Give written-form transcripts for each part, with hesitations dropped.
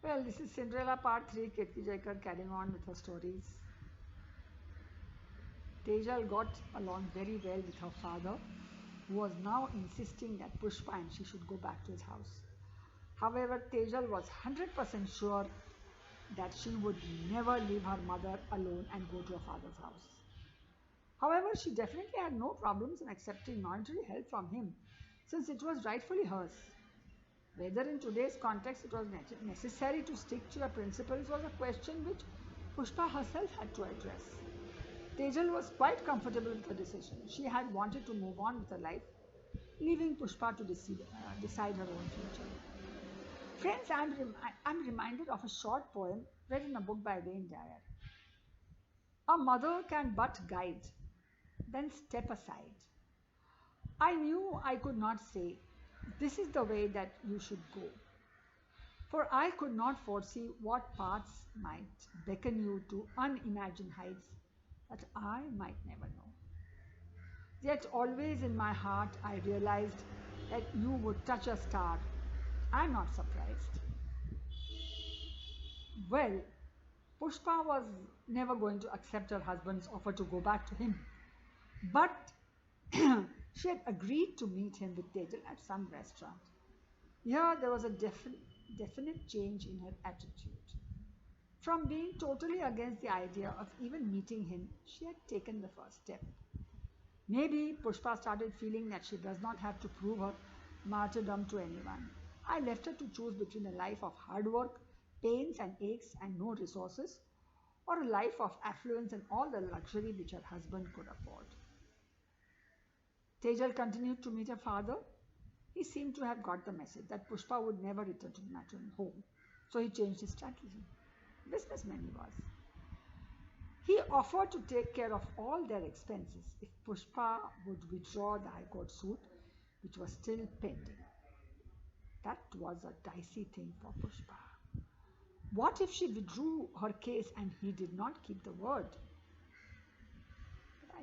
Well, this is Cinderella Part 3, Kirti Jaikar carrying on with her stories. Tejal got along very well with her father, who was now insisting that Pushpa and she should go back to his house. However, Tejal was 100% sure that she would never leave her mother alone and go to her father's house. However, she definitely had no problems in accepting monetary help from him, since it was rightfully hers. Whether in today's context it was necessary to stick to your principles was a question which Pushpa herself had to address. Tejal was quite comfortable with the decision. She had wanted to move on with her life, leaving Pushpa to decide her own future. Friends, I'm reminded of a short poem read in a book by Wayne Dyer. A mother can but guide, then step aside. I knew I could not say, this is the way that you should go. For I could not foresee what paths might beckon you to unimagined heights that I might never know. Yet always in my heart I realized that you would touch a star. I'm not surprised. Well, Pushpa was never going to accept her husband's offer to go back to him. But she had agreed to meet him with Tejal at some restaurant. Here there was a definite change in her attitude. From being totally against the idea of even meeting him, she had taken the first step. Maybe Pushpa started feeling that she does not have to prove her martyrdom to anyone. I left her to choose between a life of hard work, pains and aches, and no resources, or a life of affluence and all the luxury which her husband could afford. Tejal continued to meet her father. He seemed to have got the message that Pushpa would never return to the maternal home, so he changed his strategy. Businessman he was. He offered to take care of all their expenses if Pushpa would withdraw the High Court suit, which was still pending. That was a dicey thing for Pushpa. What if she withdrew her case and he did not keep the word? But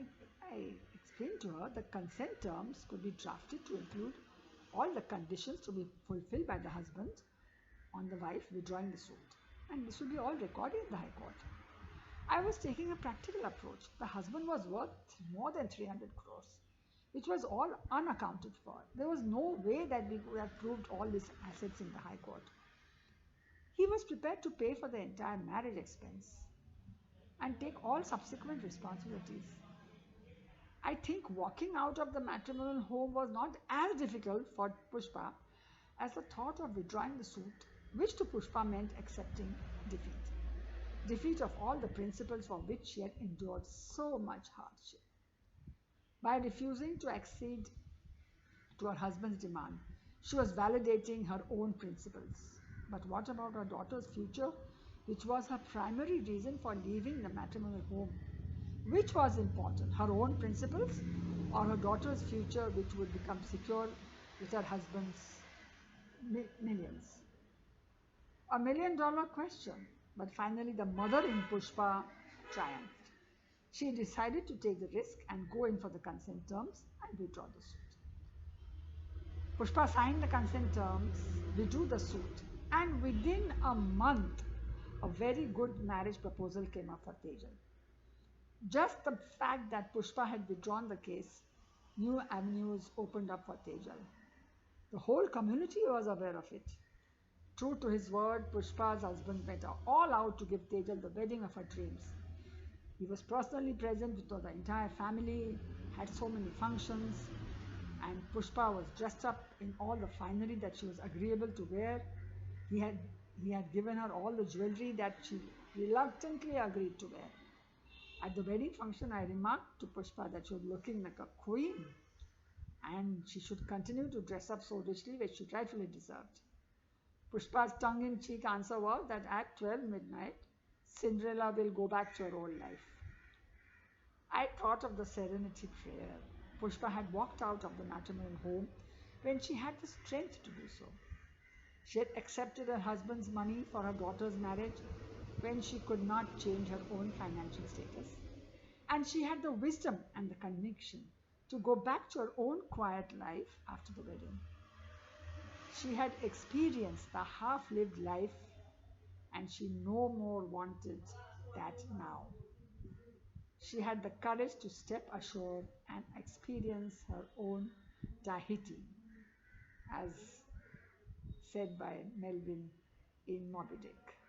I explained to her the consent terms could be drafted to include all the conditions to be fulfilled by the husband on the wife withdrawing the suit. And this will be all recorded in the High Court. I was taking a practical approach. The husband was worth more than 300 crores, which was all unaccounted for. There was no way that we could have proved all these assets in the High Court. He was prepared to pay for the entire marriage expense and take all subsequent responsibilities. I think walking out of the matrimonial home was not as difficult for Pushpa as the thought of withdrawing the suit, which to Pushpa meant accepting defeat. Defeat of all the principles for which she had endured so much hardship. By refusing to accede to her husband's demand, she was validating her own principles. But what about her daughter's future, which was her primary reason for leaving the matrimonial home? Which was important, her own principles or her daughter's future, which would become secure with her husband's millions? $1 million question. But finally, the mother in Pushpa triumphed. She decided to take the risk and go in for the consent terms and withdraw the suit. Pushpa signed the consent terms, withdrew the suit, and within a month, a very good marriage proposal came up for Tejal. Just the fact that Pushpa had withdrawn the case, new avenues opened up for Tejal. The whole community was aware of it. True to his word, Pushpa's husband went all out to give Tejal the wedding of her dreams. He was personally present with the entire family, had so many functions, and Pushpa was dressed up in all the finery that she was agreeable to wear. He had given her all the jewelry that she reluctantly agreed to wear. At the wedding function, I remarked to Pushpa that she was looking like a queen and she should continue to dress up so richly, which she rightfully deserved. Pushpa's tongue-in-cheek answer was that at 12 midnight, Cinderella will go back to her old life. I thought of the serenity prayer. Pushpa had walked out of the matrimonial home when she had the strength to do so. She had accepted her husband's money for her daughter's marriage when she could not change her own financial status. And she had the wisdom and the conviction to go back to her own quiet life after the wedding. She had experienced the half lived life and she no more wanted that now. She had the courage to step ashore and experience her own Tahiti, as said by Melville in Moby Dick.